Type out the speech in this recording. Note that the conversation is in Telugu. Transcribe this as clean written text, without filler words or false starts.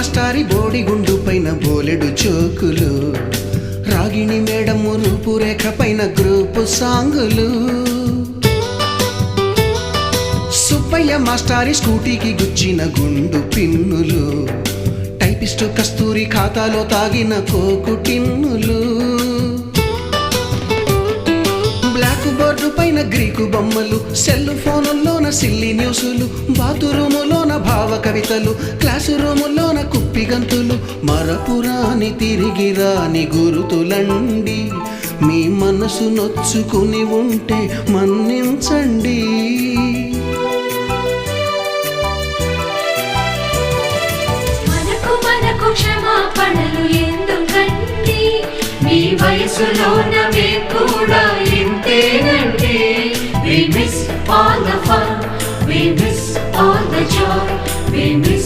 మాస్టారి బోడిగుండు పైన బోలెడు చోకులు, రాగిణి మేడము రూపురేఖ పైన గ్రూపు సాంగులు, సుబ్బయ్య మాస్టారి స్కూటీకి గుచ్చిన గుండు పిన్నులు, టైపిస్టు కస్తూరి ఖాతాలో తాగిన కోకు టిన్నులు, బ్లాక్ బోర్డు పైన గ్రీకు బొమ్మలు, సెల్ ఫోనుల్లోన సిల్లి న్యూసులు, బాతురూములోన భావ కవితలు, క్లాసు రూములోన కుప్పిగంతులు, మరపురాని తిరిగి రాని గురుతులండి, మీ మనసు నొచ్చుకుని ఉంటే మన్నించండి. మనకు క్షమాపణలు ఎందుకండి, మీ వయసులోన మేము కూడా ఇంతేనండి. We miss all the fun, we miss all the joy, we miss